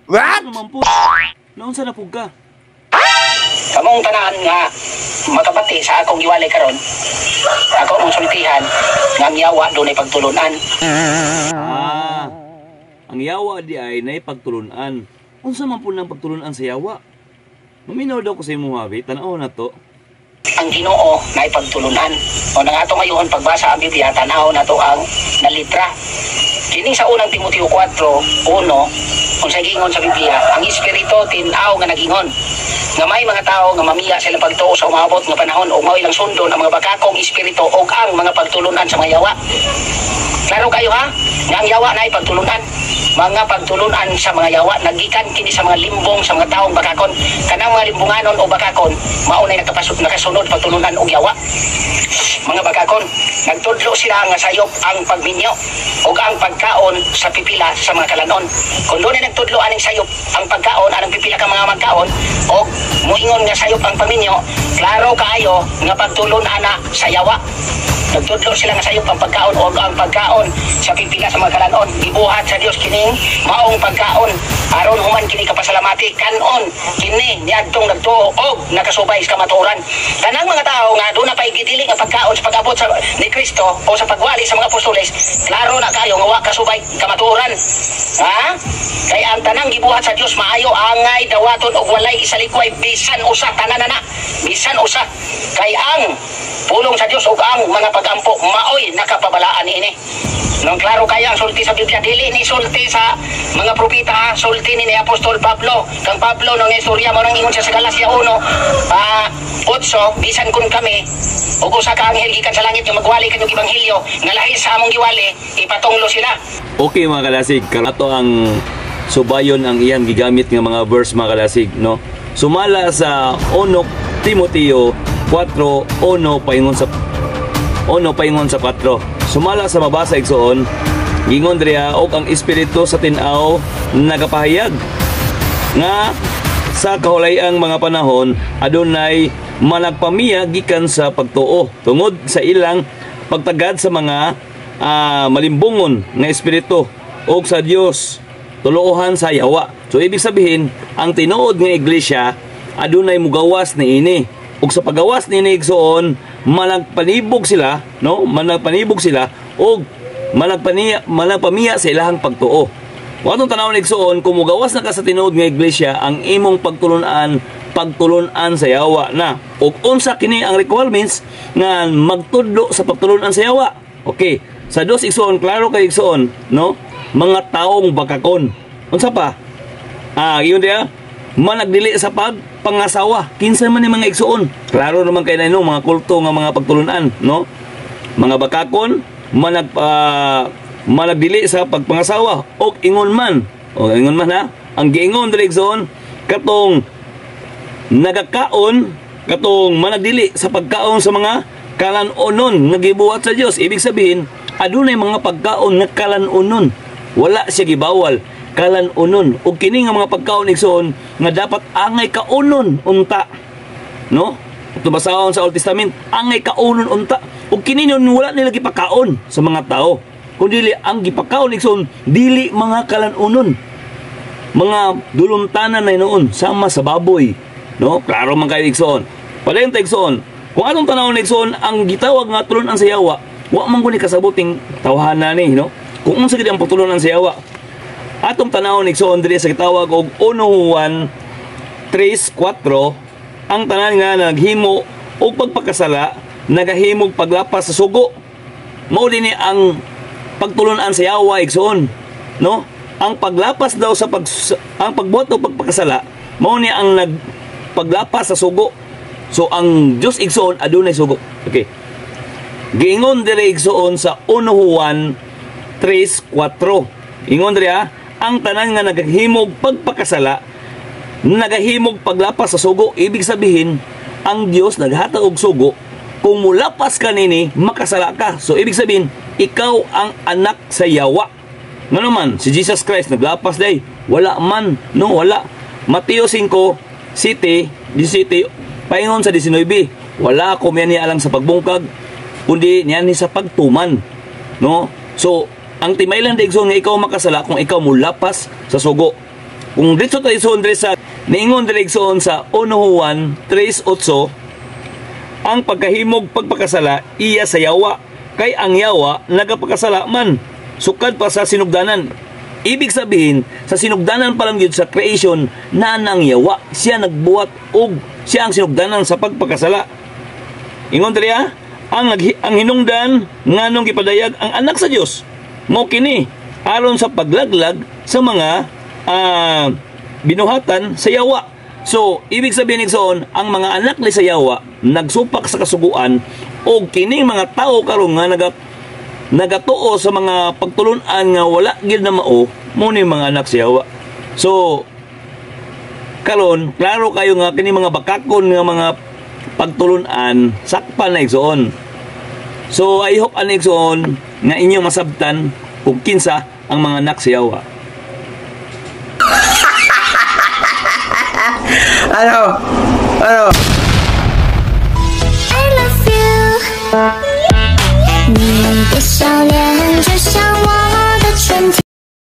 What? Ano naman po? Naunsa na po ka? Kamong tanan nga makapati sa akong giwalay karon. Ako mong sultihan nga ang yawa doon ay pagtulunan. Ang yawa di ay nay pagtulunan. Unsa man po nang pagtulunan sa yawa? Maminaw daw ko sa imo habi, tan-aw na to. Ang Ginoo na pagtulunan. O nang ato ngayon pagbasa ang Biblia, tanaw na to ang nalitra. Kini sa unang Timoteo 4:1, kung sa gingon sa Biblia, ang Espiritu tinaw nga nagingon. Nga may mga tao nga mamiya sila pagtuo sa umabot nga panahon o mao ilang sundon ang mga bakakong espiritu o ang mga pagtulunan sa mga yawa. Klaro kayo ha? Nga ang yawa na pagtulunan. Mga pagtulunan sa mga yawa nagikan kini sa mga limbong sa mga taong bakakon. Kanang mga limbunganon o bakakon mao nay nakasunod pagtulunan og yawa. Mga bakakon nagtudlo sila nga sayop ang pagminyo ug ang pagkaon sa pipila sa mga kalanon. Kung doon ay nagtudlo aning sayop ang pagkaon anang pipila ka mga magkaon o muingon nga sayop ang pagminyo, klaro kaayo nga pagtulon ana sa yawa. Nagtudlo sila nga sayop ang pagkaon o ang pagkaon sa pipila sa mga kalanon. Gibuhat sa Dios kining maong pagkaon aron human kini kapasalamati kanon kini niadtong nagtuo og nakasubay sa kamatuoran. Tanang mga tao nga doon na pay gidili nga pagkaon sa pag-abot sa ni Kristo o sa pagwali sa mga apostoles, klaro na kayo nga wa kasubay kamatuoran. Ha? Kay ang tanang gibuhat sa Dios maayo angay dawaton og walay isalikway bisan usa tananana. Bisan usa kay ang pulong sa Dios ug ang mga pagampo maoy nakapabalaan ini. Nang klaro kaya ang sulti sa Biblia, dili ni sulti sa mga propeta, sulti ni Apostol Pablo. Kang Pablo nang istorya mo nang ingon siya sa Galacia 1:8, bisan kun kami ug usa ka anghel gikan sa langit nga magwali kanyang ebanghelyo nga lahi sa among giwali, ipatunglo sila. Okay mga kalasig, karato ang subayon ang iyang gigamit nga mga verse mga kalasig, no? Sumala sa 1 Timoteo 4:1 paingon sa 4. Sumala sa mabasa igsoon, gingon diha og ang espiritu sa tin-aw nagapahayag nga sa kahulay-ang mga panahon adunay managpamiya gikan sa pagtuo tungod sa ilang pagtagad sa mga malimbungon nga espiritu og sa Dios tuluohan sa yawa. So ibig sabihin ang tinuod nga iglesia adunay mugawas niini. Ug sa pagawas ni igsoon managpanibog sila, no? Managpanibog sila og managpamiya sa ilahang pagtuo. Watong tanaw ni igsoon kung mugawas na ka sa tinuod nga iglesia ang imong pagtulunan sa yawa na. Ug unsa kini ang requirements nga magtudlo sa pagtulunan sa yawa? Okay, sa Dios igsoon klaro kay igsoon, no? Mga taong bakakon. Unsa pa? Iyon dia managdili sa pagpangasawa. Kinsa man ni mga igsuon. Klaro naman kay no mga kulto nga mga pagtulunan, no? Mga bakakon managdili sa pagpangasawa og ingon man ha. Ang giingon diri igsuon katong nagakaon katong managdili sa pagkaon sa mga kalan-unon nga gibuhat sa Dios. Ibig sabihin adunay mga pagkaon nga kalan-unon. Wala siya gibawal. Kalan-unon ug kini nga mga pagkaon igsoon nga dapat angay kaunon unta, no? Ito basahon sa Old Testament, angay kaunon unta ug kini nun wala nila gipakaon sa mga tao kundi ang gipakaon igsoon dili mga kalan-unon, mga dulumtanan na noon sama sa baboy, no? Klaro man kay igsoon. Padayon ta igsoon kung atong tanawon igsoon ang gitawag nga tulunan sa yawa wa man guni kasabuting tawhanan ni, no? Kung unsa gid ang pagtulunan sa yawa atong tanawon igsoon diri sa gitawag og 1 Juan 3:4 ang tanan nga naghimo og pagpakasala nagahimog paglapas sa sugo. Mao dinhi ang pagtulunan sa yawa igsoon, no? Ang paglapas daw sa ang pagbuhat o pagpakasala mao ni ang nagpaglapas sa sugo. So ang Dios igsoon adunay sugo. Okay. Giingon diri igsoon sa 1 Juan 3:4. Ingon diri ang tanan nga nagahimog pagpakasala nagahimog paglapas sa sugo. Ibig sabihin ang Dios naghatag og sugo kung mulapas ka nini makasala ka. So ibig sabihin ikaw ang anak sa yawa. Ngano man si Jesus Christ naglapas day? Wala man, no, wala. Mateo 5:17 paingon sa 19, wala ko miyan ni alang sa pagbungkag kundi niyan ni sa pagtuman, no? So ang timay lang daigsoon nga ikaw makasala kung ikaw mulapas sa sugo. kung dito tayo igsoon diri sa niingon diri igsoon sa 1 Juan 3:8, ang pagkahimog pagpakasala iya sa yawa, kay ang yawa nagapakasala man sukad pa sa sinugdanan. Ibig sabihin, sa sinugdanan pa lang yun sa creation na nang yawa, siya nagbuhat og siya ang sinugdanan sa pagpakasala. Ingon diri ang hinungdan nganong gipadayag ang anak sa Dios mo kini aron sa paglaglag sa mga binuhatan sa yawa. So, ibig sabihin igsoon, ang mga anak ni sa yawa nagsupak sa kasuguan o kining mga tao karon nga nagatuo sa mga pagtulunan nga wala gid na mao mo ni mga anak sa yawa. So, karon klaro kayo nga kini mga bakakon nga mga pagtulunan sakpan na igsoon. So, I hope ani igsoon nga inyong masabtan kung kinsa ang mga anak sa yawa. Ano? I love you，你的笑脸就像